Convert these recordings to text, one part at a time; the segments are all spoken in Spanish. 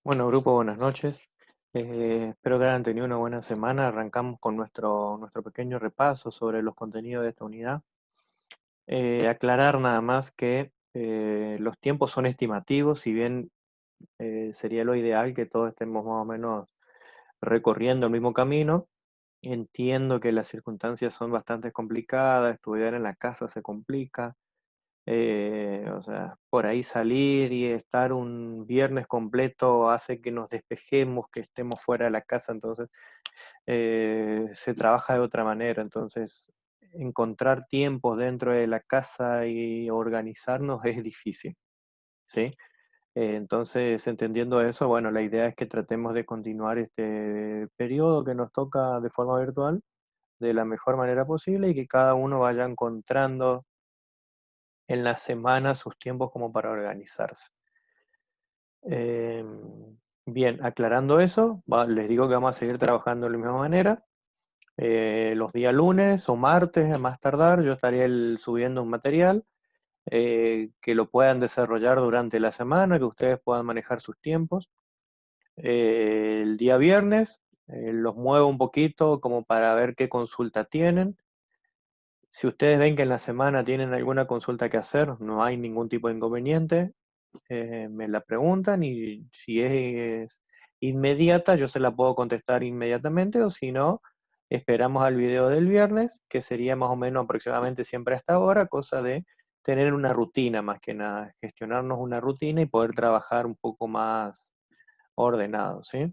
Bueno, grupo, buenas noches. Espero que hayan tenido una buena semana. Arrancamos con nuestro pequeño repaso sobre los contenidos de esta unidad. Aclarar nada más que los tiempos son estimativos, si bien sería lo ideal que todos estemos más o menos recorriendo el mismo camino. Entiendo que las circunstancias son bastante complicadas, estudiar en la casa se complica. O sea, por ahí salir y estar un viernes completo hace que nos despejemos, que estemos fuera de la casa, entonces se trabaja de otra manera. Entonces, encontrar tiempos dentro de la casa y organizarnos es difícil, ¿sí? Entonces, entendiendo eso, bueno, la idea es que tratemos de continuar este periodo que nos toca de forma virtual de la mejor manera posible y que cada uno vaya encontrando en la semana sus tiempos como para organizarse. Bien, aclarando eso, les digo que vamos a seguir trabajando de la misma manera. Los días lunes o martes, a más tardar, yo estaré subiendo un material que lo puedan desarrollar durante la semana, que ustedes puedan manejar sus tiempos. El día viernes los muevo un poquito como para ver qué consulta tienen. Si ustedes ven que en la semana tienen alguna consulta que hacer, no hay ningún tipo de inconveniente. Me la preguntan y si es inmediata, yo se la puedo contestar inmediatamente, o si no, esperamos al video del viernes, que sería más o menos aproximadamente siempre a esta hora, cosa de tener una rutina más que nada, gestionarnos una rutina y poder trabajar un poco más ordenado, ¿sí?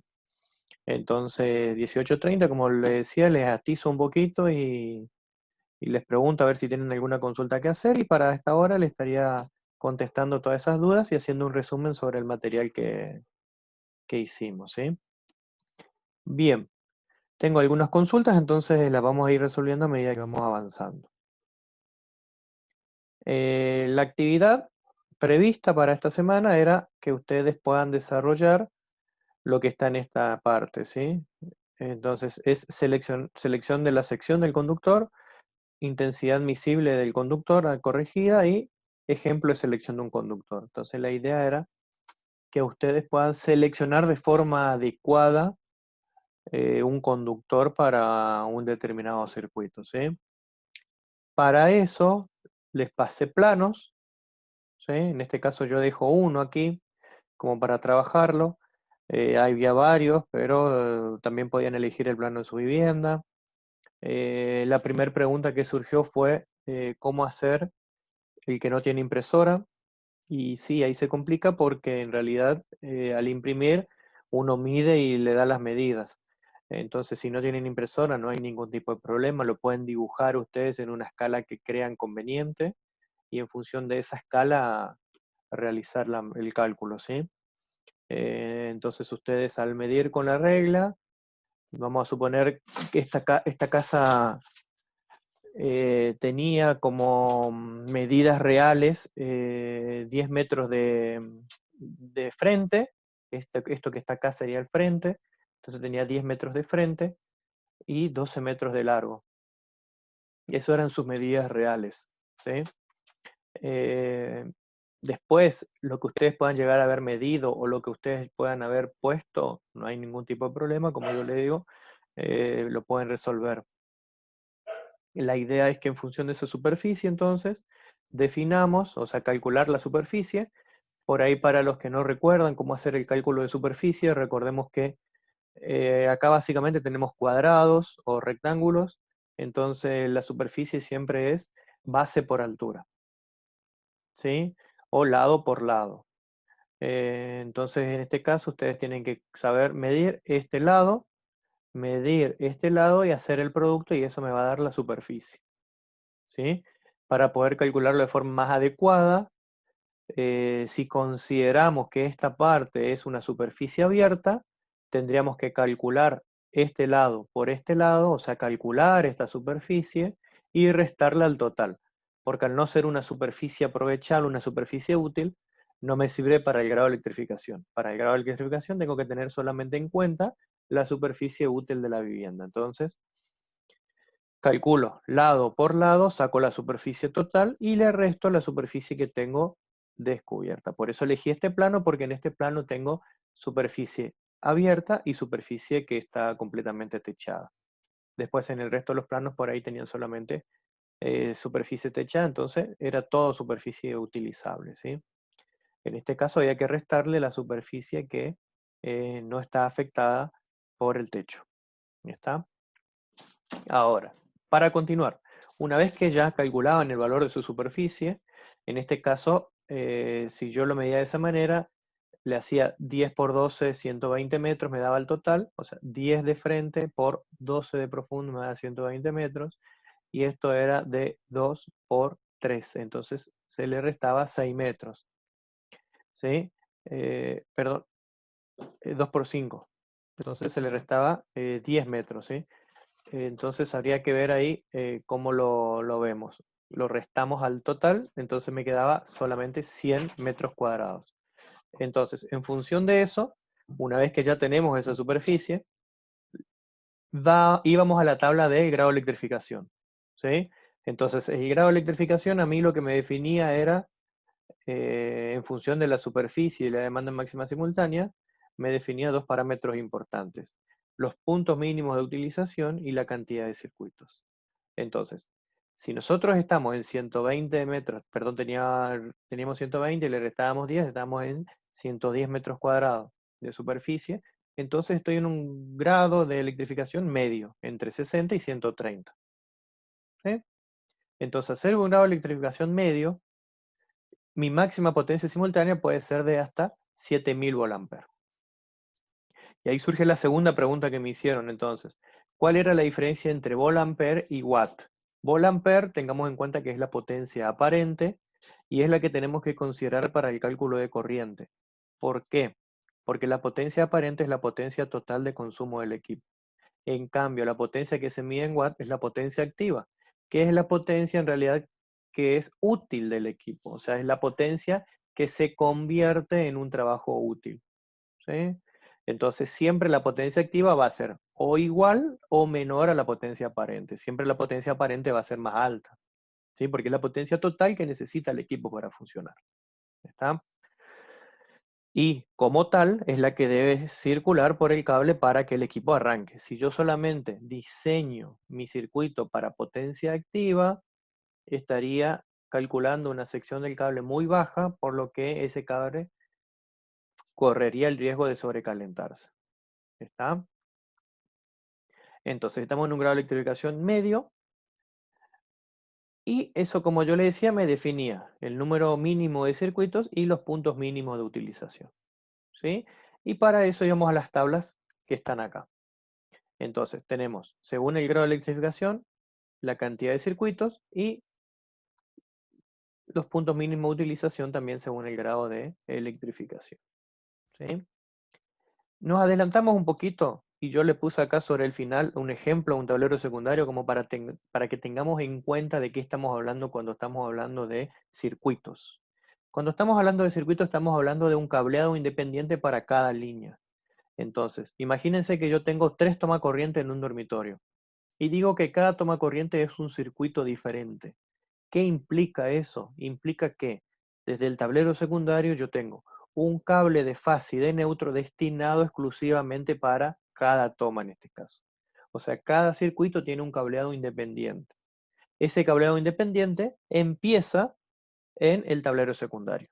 Entonces, 18:30, como les decía, les atizo un poquito y les pregunto a ver si tienen alguna consulta que hacer, y para esta hora le estaría contestando todas esas dudas y haciendo un resumen sobre el material que hicimos, ¿sí? Bien, tengo algunas consultas, entonces las vamos a ir resolviendo a medida que vamos avanzando. La actividad prevista para esta semana era que ustedes puedan desarrollar lo que está en esta parte, ¿sí? Entonces es selección de la sección del conductor, intensidad miscible del conductor corregida y ejemplo de selección de un conductor. Entonces la idea era que ustedes puedan seleccionar de forma adecuada un conductor para un determinado circuito, ¿sí? Para eso les pasé planos, ¿sí? En este caso yo dejo uno aquí como para trabajarlo. Había varios, pero también podían elegir el plano de su vivienda. La primera pregunta que surgió fue cómo hacer el que no tiene impresora. Y sí, ahí se complica porque en realidad al imprimir uno mide y le da las medidas. Entonces, si no tienen impresora, no hay ningún tipo de problema, lo pueden dibujar ustedes en una escala que crean conveniente y en función de esa escala realizar el cálculo, ¿sí? Entonces, ustedes al medir con la regla, vamos a suponer que esta casa tenía como medidas reales 10 metros de frente, esto que está acá sería el frente, entonces tenía 10 metros de frente y 12 metros de largo. Eso eran sus medidas reales, ¿sí? Eh, Después, lo que ustedes puedan llegar a haber medido o lo que ustedes puedan haber puesto, no hay ningún tipo de problema, como yo le digo, lo pueden resolver. La idea es que en función de esa superficie, entonces, definamos, o sea, calcular la superficie. Por ahí, para los que no recuerdan cómo hacer el cálculo de superficie, recordemos que acá básicamente tenemos cuadrados o rectángulos, entonces la superficie siempre es base por altura, ¿sí? O lado por lado. Entonces, en este caso, ustedes tienen que saber medir este lado y hacer el producto, y eso me va a dar la superficie, ¿sí? Para poder calcularlo de forma más adecuada, si consideramos que esta parte es una superficie abierta, tendríamos que calcular este lado por este lado, o sea, calcular esta superficie y restarla al total, porque al no ser una superficie aprovechable, una superficie útil, no me sirve para el grado de electrificación. Para el grado de electrificación tengo que tener solamente en cuenta la superficie útil de la vivienda. Entonces, calculo lado por lado, saco la superficie total y le resto la superficie que tengo descubierta. Por eso elegí este plano, porque en este plano tengo superficie abierta y superficie que está completamente techada. Después en el resto de los planos por ahí tenían solamente superficie techada, entonces era todo superficie utilizable, ¿sí? En este caso había que restarle la superficie que no está afectada por el techo. ¿Ya está? Ahora, para continuar, una vez que ya calculaban el valor de su superficie, en este caso, si yo lo medía de esa manera, le hacía 10 por 12, 120 metros, me daba el total, o sea, 10 de frente por 12 de profundo me da 120 metros, y esto era de 2 por 13, entonces se le restaba 6 metros, ¿sí? Perdón, 2 por 5, entonces se le restaba 10 metros, ¿sí? Entonces habría que ver ahí cómo lo vemos. Lo restamos al total, entonces me quedaba solamente 100 metros cuadrados. Entonces, en función de eso, una vez que ya tenemos esa superficie, íbamos a la tabla del grado de electrificación, ¿sí? Entonces, el grado de electrificación a mí lo que me definía era, en función de la superficie y la demanda máxima simultánea, me definía dos parámetros importantes: los puntos mínimos de utilización y la cantidad de circuitos. Entonces, si nosotros estamos en 120 metros, perdón, teníamos 120 y le restábamos 10, estamos en 110 metros cuadrados de superficie, entonces estoy en un grado de electrificación medio, entre 60 y 130. ¿Sí? Entonces, hacer un grado de electrificación medio, mi máxima potencia simultánea puede ser de hasta 7000 volamperes. Y ahí surge la segunda pregunta que me hicieron entonces. ¿Cuál era la diferencia entre volampere y watt? Volampere, tengamos en cuenta que es la potencia aparente y es la que tenemos que considerar para el cálculo de corriente. ¿Por qué? Porque la potencia aparente es la potencia total de consumo del equipo. En cambio, la potencia que se mide en watt es la potencia activa, que es la potencia en realidad que es útil del equipo. O sea, es la potencia que se convierte en un trabajo útil. ¿Sí? Entonces siempre la potencia activa va a ser o igual o menor a la potencia aparente. Siempre la potencia aparente va a ser más alta, ¿sí? Porque es la potencia total que necesita el equipo para funcionar. ¿Está? Y como tal es la que debe circular por el cable para que el equipo arranque. Si yo solamente diseño mi circuito para potencia activa, estaría calculando una sección del cable muy baja, por lo que ese cable correría el riesgo de sobrecalentarse. ¿Está? Entonces estamos en un grado de electrificación medio y eso, como yo le decía, me definía el número mínimo de circuitos y los puntos mínimos de utilización, ¿sí? Y para eso íbamos a las tablas que están acá. Entonces tenemos, según el grado de electrificación, la cantidad de circuitos y los puntos mínimos de utilización también según el grado de electrificación, ¿sí? Nos adelantamos un poquito y yo le puse acá sobre el final un ejemplo, un tablero secundario, como para que tengamos en cuenta de qué estamos hablando cuando estamos hablando de circuitos. Cuando estamos hablando de circuitos estamos hablando de un cableado independiente para cada línea. Entonces, imagínense que yo tengo 3 tomacorriente en un dormitorio y digo que cada tomacorriente es un circuito diferente. ¿Qué implica eso? Implica que desde el tablero secundario yo tengo un cable de fase y de neutro destinado exclusivamente para cada toma en este caso. O sea, cada circuito tiene un cableado independiente. Ese cableado independiente empieza en el tablero secundario,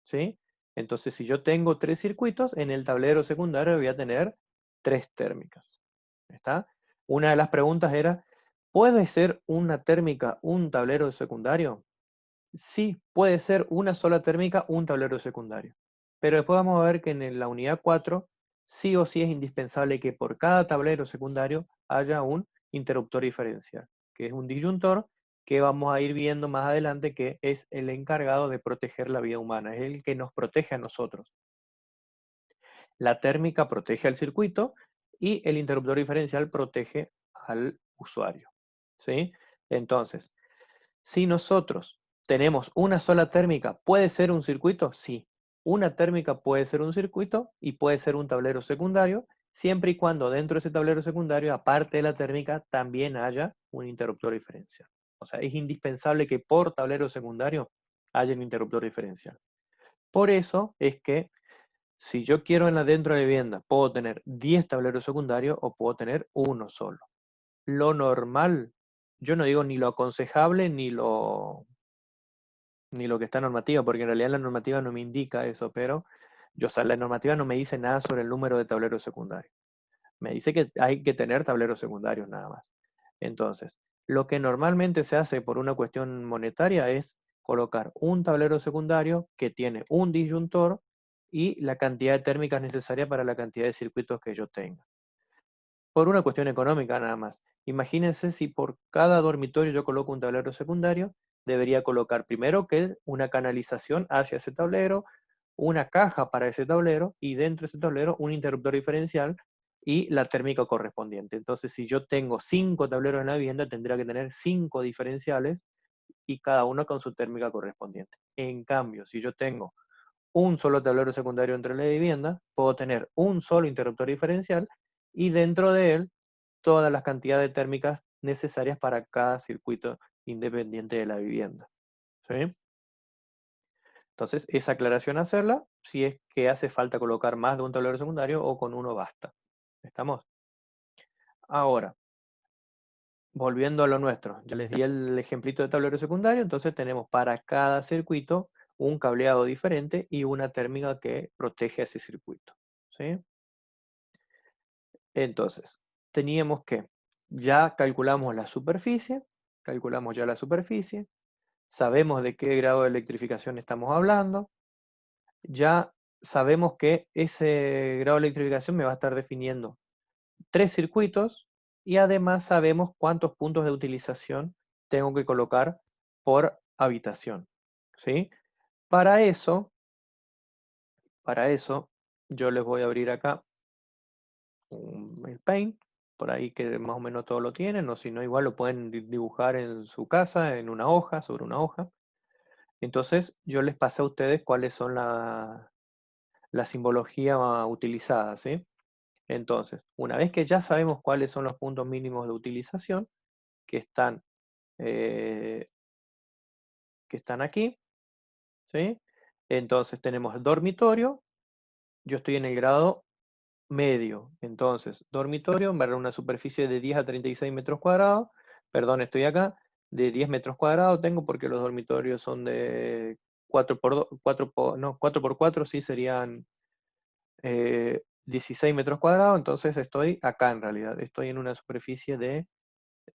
¿sí? Entonces, si yo tengo 3 circuitos, en el tablero secundario voy a tener 3 térmicas. ¿Está? Una de las preguntas era, ¿puede ser una térmica un tablero secundario? Sí, puede ser una sola térmica, un tablero secundario. Pero después vamos a ver que en la unidad 4, sí o sí es indispensable que por cada tablero secundario haya un interruptor diferencial, que es un disyuntor que vamos a ir viendo más adelante, que es el encargado de proteger la vida humana, es el que nos protege a nosotros. La térmica protege al circuito y el interruptor diferencial protege al usuario, ¿sí? Entonces, si nosotros tenemos una sola térmica, ¿puede ser un circuito? Sí. Una térmica puede ser un circuito y puede ser un tablero secundario, siempre y cuando dentro de ese tablero secundario, aparte de la térmica, también haya un interruptor diferencial. O sea, es indispensable que por tablero secundario haya un interruptor diferencial. Por eso es que Si yo quiero dentro de la vivienda, puedo tener 10 tableros secundarios o puedo tener uno solo. Lo normal, yo no digo ni lo aconsejable ni lo que está en normativa, porque en realidad la normativa no me indica eso, pero o sea, la normativa no me dice nada sobre el número de tableros secundarios. Me dice que hay que tener tableros secundarios nada más. Entonces, lo que normalmente se hace por una cuestión monetaria es colocar un tablero secundario que tiene un disyuntor y la cantidad de térmicas necesaria para la cantidad de circuitos que yo tenga. Por una cuestión económica nada más. Imagínense si por cada dormitorio yo coloco un tablero secundario, debería colocar primero que una canalización hacia ese tablero, una caja para ese tablero y dentro de ese tablero un interruptor diferencial y la térmica correspondiente. Entonces, si yo tengo 5 tableros en la vivienda, tendría que tener 5 diferenciales y cada uno con su térmica correspondiente. En cambio, si yo tengo un solo tablero secundario entre la vivienda, puedo tener un solo interruptor diferencial y dentro de él todas las cantidades térmicas necesarias para cada circuito independiente de la vivienda. ¿Sí? Entonces, esa aclaración hacerla si es que hace falta colocar más de un tablero secundario o con uno basta. ¿Estamos? Ahora, volviendo a lo nuestro, ya les di el ejemplito de tablero secundario, entonces tenemos para cada circuito un cableado diferente y una térmica que protege a ese circuito. ¿Sí? Entonces, teníamos que, ya calculamos la superficie, calculamos ya la superficie, sabemos de qué grado de electrificación estamos hablando, ya sabemos que ese grado de electrificación me va a estar definiendo 3 circuitos y además sabemos cuántos puntos de utilización tengo que colocar por habitación. ¿Sí? Para eso, para eso, yo les voy a abrir acá el Paint, por ahí que más o menos todo lo tienen, o si no, igual lo pueden dibujar en su casa, en una hoja, sobre una hoja. Entonces, yo les pasé a ustedes cuáles son la simbología utilizada, ¿sí? Entonces, una vez que ya sabemos cuáles son los puntos mínimos de utilización, que están, eh, que están aquí, ¿sí? Entonces tenemos el dormitorio, yo estoy en el grado medio. Entonces, dormitorio, para una superficie de 10 a 36 metros cuadrados, perdón, estoy acá, de 10 metros cuadrados tengo porque los dormitorios son de 4 por 2, 4 por, no, 4 por 4 sí serían 16 metros cuadrados, entonces estoy acá en realidad, estoy en una superficie de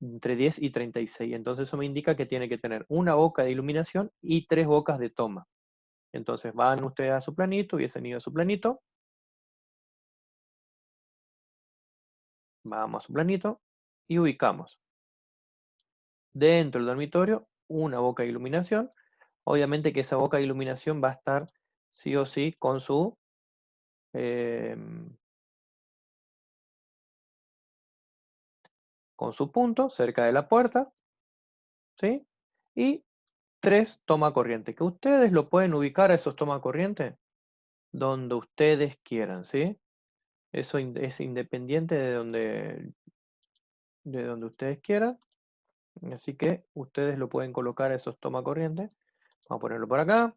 entre 10 y 36, entonces eso me indica que tiene que tener una boca de iluminación y 3 bocas de toma. Entonces van ustedes a su planito, hubiesen ido a su planito, vamos a su planito y ubicamos dentro del dormitorio una boca de iluminación. Obviamente que esa boca de iluminación va a estar sí o sí em, con su punto cerca de la puerta, ¿sí? Y 3 toma corriente, que ustedes lo pueden ubicar a esos toma corriente donde ustedes quieran, ¿sí? Eso es independiente de donde ustedes quieran, así que ustedes lo pueden colocar a esos toma corriente. Vamos a ponerlo por acá.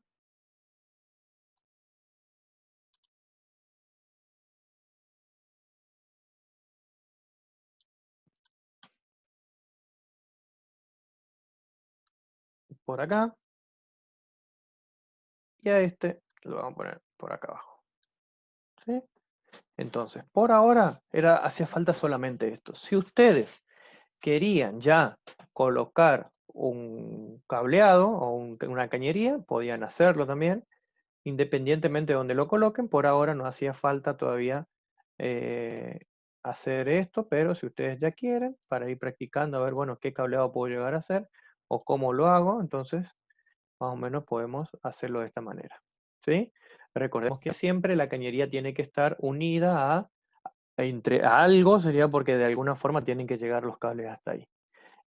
Por acá. Y a este lo vamos a poner por acá abajo. ¿Sí? Entonces, por ahora hacía falta solamente esto. Si ustedes querían ya colocar un cableado o una cañería, podían hacerlo también, independientemente de donde lo coloquen. Por ahora no hacía falta todavía eh, hacer esto, pero si ustedes ya quieren, para ir practicando a ver, bueno, qué cableado puedo llegar a hacer o cómo lo hago, entonces más o menos podemos hacerlo de esta manera. ¿Sí? Recordemos que siempre la cañería tiene que estar unida a algo, sería porque de alguna forma tienen que llegar los cables hasta ahí.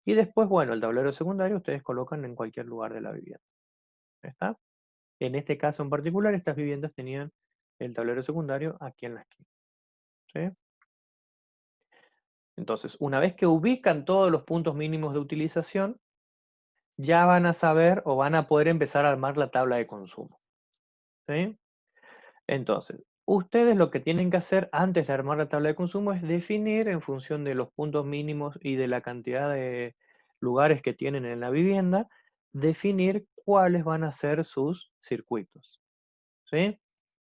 Y después, bueno, el tablero secundario ustedes colocan en cualquier lugar de la vivienda. ¿Está? En este caso en particular, estas viviendas tenían el tablero secundario aquí en la esquina. ¿Sí? Entonces, una vez que ubican todos los puntos mínimos de utilización, ya van a saber o van a poder empezar a armar la tabla de consumo. ¿Sí? Entonces, Ustedes lo que tienen que hacer antes de armar la tabla de consumo es definir en función de los puntos mínimos y de la cantidad de lugares que tienen en la vivienda, definir cuáles van a ser sus circuitos, ¿sí?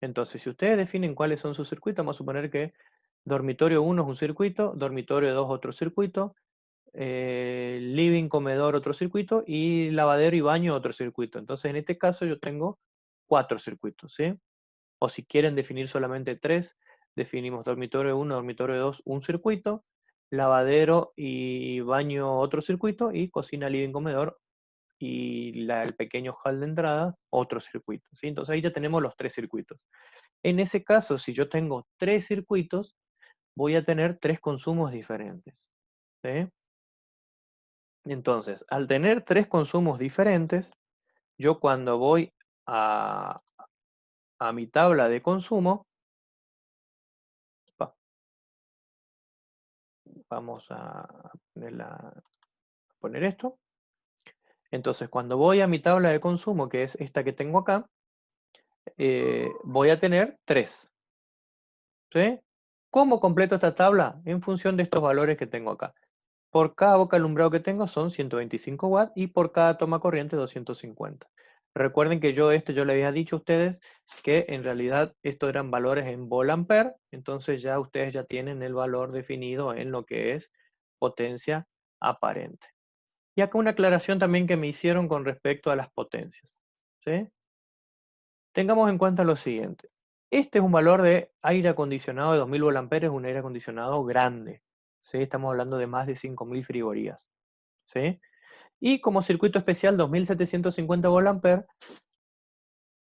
Entonces, si ustedes definen cuáles son sus circuitos, vamos a suponer que dormitorio 1 es un circuito, dormitorio 2 otro circuito, living, comedor otro circuito y lavadero y baño otro circuito. Entonces, en este caso yo tengo 4 circuitos, ¿sí? O si quieren definir solamente 3, definimos dormitorio 1, dormitorio 2, un circuito, lavadero y baño otro circuito y cocina, living, comedor y el pequeño hall de entrada otro circuito, ¿sí? Entonces ahí ya tenemos los 3 circuitos. En ese caso, si yo tengo 3 circuitos, voy a tener 3 consumos diferentes, ¿sí? Entonces, al tener 3 consumos diferentes, yo cuando voy a, a mi tabla de consumo, vamos a poner esto. Entonces, cuando voy a mi tabla de consumo, que es esta que tengo acá, voy a tener 3, ¿sí? ¿Cómo completo esta tabla? En función de estos valores que tengo acá. Por cada boca de alumbrado que tengo son 125 watts y por cada toma corriente 250. Recuerden que yo le había dicho a ustedes que en realidad estos eran valores en volt-ampere, entonces ya ustedes ya tienen el valor definido en lo que es potencia aparente. Y acá una aclaración también que me hicieron con respecto a las potencias, ¿sí? Tengamos en cuenta lo siguiente. Este es un valor de aire acondicionado de 2000 volt-ampere, es un aire acondicionado grande, ¿sí? Estamos hablando de más de 5000 frigorías, ¿sí? Y como circuito especial 2750 volt-ampere,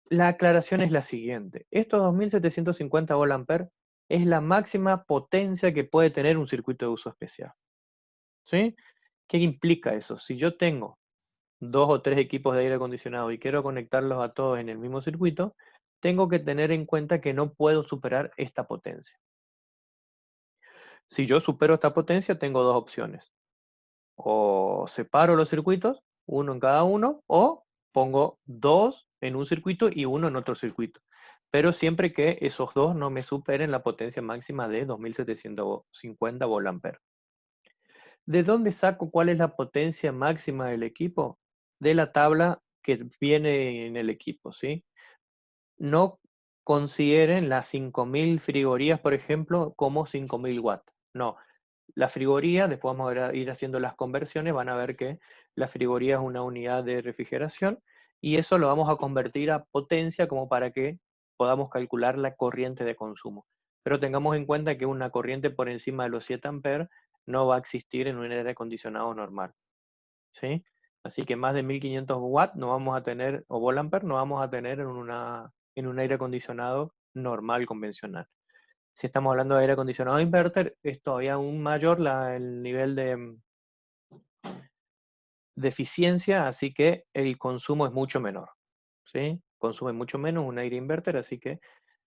la aclaración es la siguiente. Estos 2750 volt-ampere es la máxima potencia que puede tener un circuito de uso especial, ¿sí? ¿Qué implica eso? Si yo tengo 2 o 3 equipos de aire acondicionado y quiero conectarlos a todos en el mismo circuito, tengo que tener en cuenta que no puedo superar esta potencia. Si yo supero esta potencia, tengo dos opciones. O separo los circuitos, uno en cada uno, o pongo 2 en un circuito y uno en otro circuito. Pero siempre que esos dos no me superen la potencia máxima de 2750 volt-ampere. ¿De dónde saco cuál es la potencia máxima del equipo? De la tabla que viene en el equipo, ¿sí? No consideren las 5000 frigorías, por ejemplo, como 5000 watts. No, la frigoría, después vamos a ir haciendo las conversiones, van a ver que la frigoría es una unidad de refrigeración y eso lo vamos a convertir a potencia como para que podamos calcular la corriente de consumo. Pero tengamos en cuenta que una corriente por encima de los 7 amperes no va a existir en un aire acondicionado normal, ¿sí? Así que más de 1500 watts no vamos a tener, o volt-ampere no vamos a tener en un aire acondicionado normal, convencional. Si estamos hablando de aire acondicionado inverter, es todavía aún mayor el nivel de eficiencia, así que el consumo es mucho menor, ¿sí? Consume mucho menos un aire inverter, así que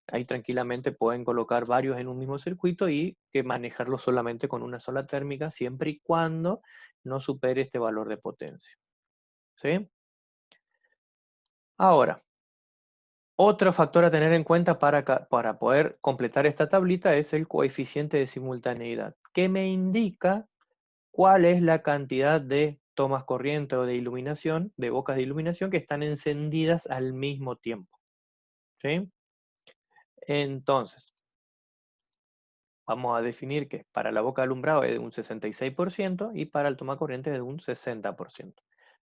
ahí tranquilamente pueden colocar varios en un mismo circuito y que manejarlo solamente con una sola térmica, siempre y cuando no supere este valor de potencia, ¿sí? Ahora, otro factor a tener en cuenta para poder completar esta tablita es el coeficiente de simultaneidad, que me indica cuál es la cantidad de tomas corriente o de iluminación, de bocas de iluminación que están encendidas al mismo tiempo, ¿sí? Entonces, vamos a definir que para la boca de alumbrado es de un 66% y para el toma corriente es de un 60%.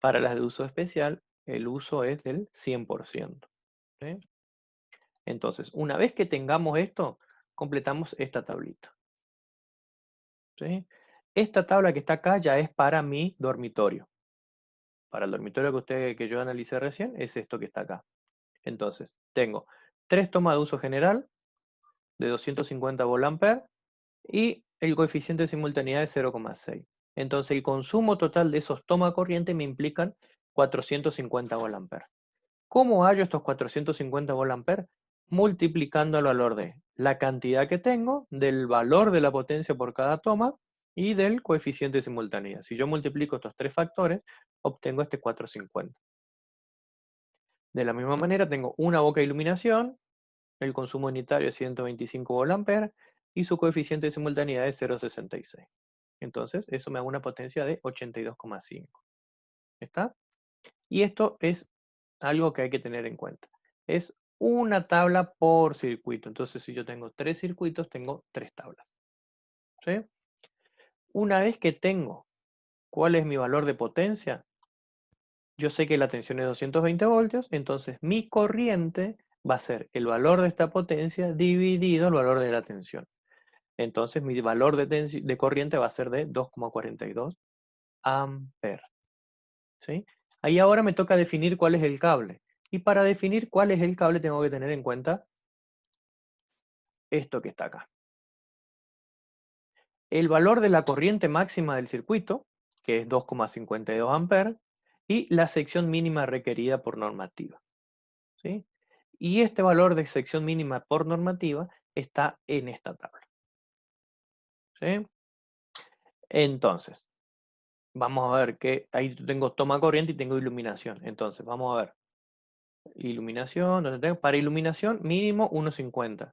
Para las de uso especial, el uso es del 100%, ¿sí? Entonces, una vez que tengamos esto, completamos esta tablita, ¿sí? Esta tabla que está acá ya es para mi dormitorio. Para el dormitorio que yo analicé recién, es esto que está acá. Entonces, tengo 3 tomas de uso general de 250 volt-ampere y el coeficiente de simultaneidad es 0,6. Entonces, el consumo total de esos tomas corriente me implican 450 volt-ampere. ¿Cómo hallo estos 450 volt-ampere? Multiplicando el valor de la cantidad que tengo, del valor de la potencia por cada toma y del coeficiente de simultaneidad. Si yo multiplico estos 3 factores, obtengo este 450. De la misma manera tengo una boca de iluminación, el consumo unitario es 125 volt-ampere y su coeficiente de simultaneidad es 0,66. Entonces, eso me da una potencia de 82,5. ¿Está? Y esto es algo que hay que tener en cuenta. Es una tabla por circuito. Entonces, si yo tengo 3 circuitos, tengo 3 tablas. ¿Sí? Una vez que tengo cuál es mi valor de potencia, yo sé que la tensión es 220 voltios, entonces mi corriente va a ser el valor de esta potencia dividido el valor de la tensión. Entonces mi valor de corriente va a ser de 2,42 amperes. ¿Sí? Ahí ahora me toca definir cuál es el cable. Y para definir cuál es el cable tengo que tener en cuenta esto que está acá. El valor de la corriente máxima del circuito, que es 2,52 amperes, y la sección mínima requerida por normativa. ¿Sí? Y este valor de sección mínima por normativa está en esta tabla. ¿Sí? Entonces, vamos a ver que ahí tengo toma corriente y tengo iluminación. Entonces, vamos a ver. Iluminación, ¿dónde tengo? Para iluminación mínimo 1,50.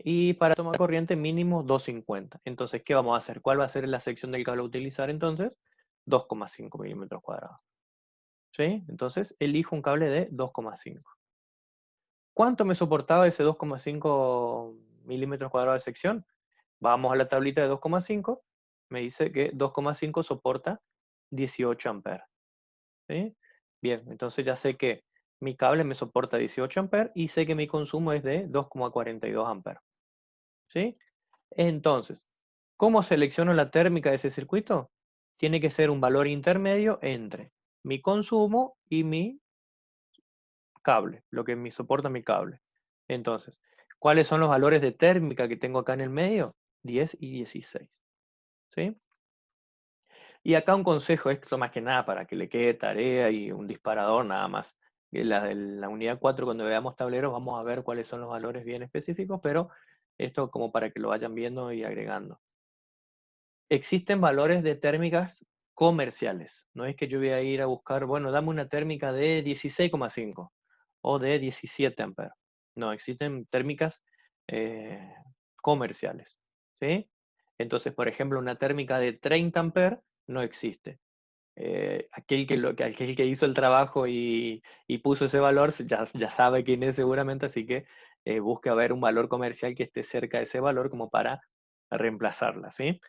Y para toma corriente mínimo 2,50. Entonces, ¿qué vamos a hacer? ¿Cuál va a ser la sección del cable a utilizar entonces? 2,5 milímetros cuadrados. ¿Sí? Entonces, elijo un cable de 2,5. ¿Cuánto me soportaba ese 2,5 milímetros cuadrados de sección? Vamos a la tablita de 2,5. Me dice que 2,5 soporta 18 amperes. ¿Sí? Bien, entonces ya sé que mi cable me soporta 18 amperes y sé que mi consumo es de 2,42 amperes. ¿Sí? Entonces, ¿cómo selecciono la térmica de ese circuito? Tiene que ser un valor intermedio entre mi consumo y mi cable, lo que me soporta mi cable. Entonces, ¿cuáles son los valores de térmica que tengo acá en el medio? 10 y 16. ¿Sí? Y acá un consejo, esto más que nada para que le quede tarea y un disparador nada más. En la unidad 4, cuando veamos tableros, vamos a ver cuáles son los valores bien específicos, pero esto como para que lo vayan viendo y agregando. Existen valores de térmicas comerciales. No es que yo voy a ir a buscar, bueno, dame una térmica de 16,5 o de 17 amperes. No, existen térmicas eh, comerciales. ¿Sí? Entonces, por ejemplo, una térmica de 30 amperes no existe. Aquel que hizo el trabajo y puso ese valor ya sabe quién es seguramente, así que busque a ver un valor comercial que esté cerca de ese valor como para reemplazarla, ¿sí?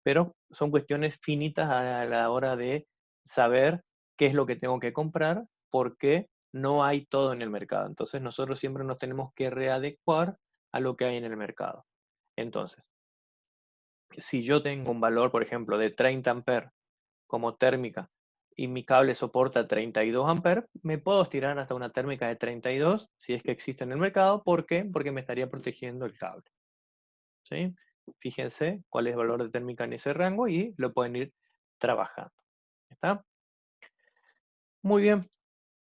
Pero son cuestiones finitas a la hora de saber qué es lo que tengo que comprar, porque no hay todo en el mercado. Entonces nosotros siempre nos tenemos que readecuar a lo que hay en el mercado. Entonces, si yo tengo un valor, por ejemplo, de 30 amperes como térmica y mi cable soporta 32 amperes, me puedo estirar hasta una térmica de 32 si es que existe en el mercado. ¿Por qué? Porque me estaría protegiendo el cable. ¿Sí? Fíjense cuál es el valor de térmica en ese rango y lo pueden ir trabajando. ¿Está? Muy bien.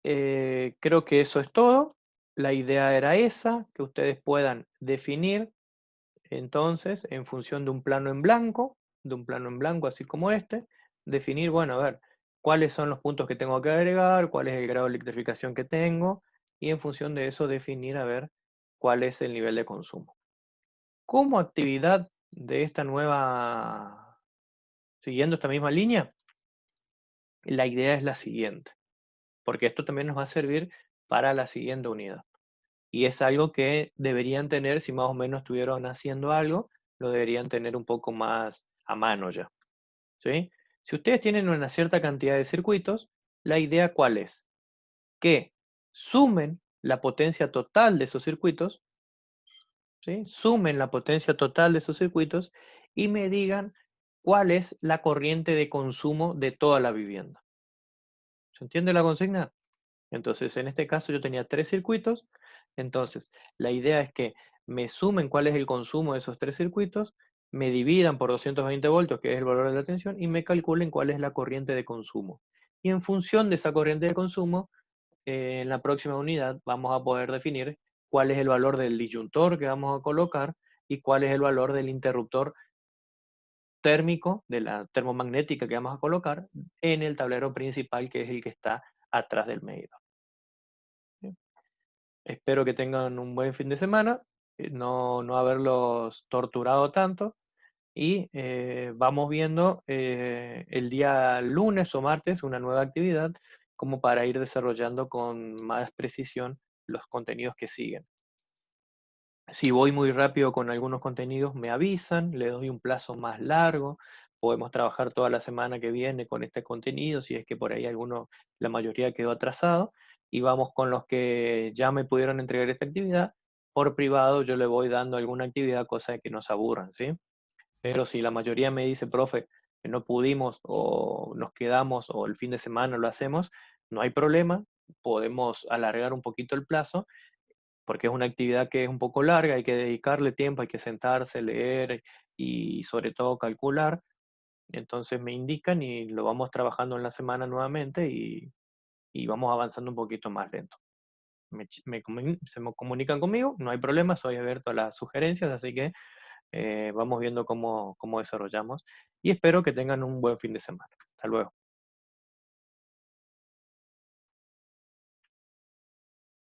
Creo que eso es todo. La idea era esa, que ustedes puedan definir entonces en función de un plano en blanco así como este, definir, bueno, a ver, cuáles son los puntos que tengo que agregar, cuál es el grado de electrificación que tengo y en función de eso definir, a ver, cuál es el nivel de consumo. Como actividad de esta nueva, siguiendo esta misma línea, la idea es la siguiente, porque esto también nos va a servir para la siguiente unidad. Y es algo que deberían tener, si más o menos estuvieron haciendo algo, lo deberían tener un poco más a mano ya. ¿Sí? Si ustedes tienen una cierta cantidad de circuitos, la idea ¿cuál es? Que sumen la potencia total de esos circuitos, ¿sí? Sumen la potencia total de esos circuitos y me digan cuál es la corriente de consumo de toda la vivienda. ¿Se entiende la consigna? Entonces, en este caso yo tenía 3 circuitos, entonces la idea es que me sumen cuál es el consumo de esos 3 circuitos, me dividan por 220 voltios, que es el valor de la tensión, y me calculen cuál es la corriente de consumo. Y en función de esa corriente de consumo, en la próxima unidad vamos a poder definir cuál es el valor del disyuntor que vamos a colocar y cuál es el valor del interruptor térmico, de la termomagnética que vamos a colocar en el tablero principal, que es el que está atrás del medidor. Espero que tengan un buen fin de semana, no haberlos torturado tanto y vamos viendo el día lunes o martes una nueva actividad como para ir desarrollando con más precisión los contenidos que siguen. Si voy muy rápido con algunos contenidos, me avisan, le doy un plazo más largo, podemos trabajar toda la semana que viene con este contenido, si es que por ahí alguno, la mayoría quedó atrasado, y vamos con los que ya me pudieron entregar esta actividad. Por privado yo le voy dando alguna actividad, cosa de que no se aburran, ¿sí? Pero si la mayoría me dice, profe, que no pudimos o nos quedamos o el fin de semana lo hacemos, no hay problema, podemos alargar un poquito el plazo porque es una actividad que es un poco larga, hay que dedicarle tiempo, hay que sentarse, leer y sobre todo calcular. Entonces me indican y lo vamos trabajando en la semana nuevamente y vamos avanzando un poquito más lento. Se me comunican conmigo, no hay problema, soy abierto a las sugerencias, así que vamos viendo cómo desarrollamos y espero que tengan un buen fin de semana. Hasta luego.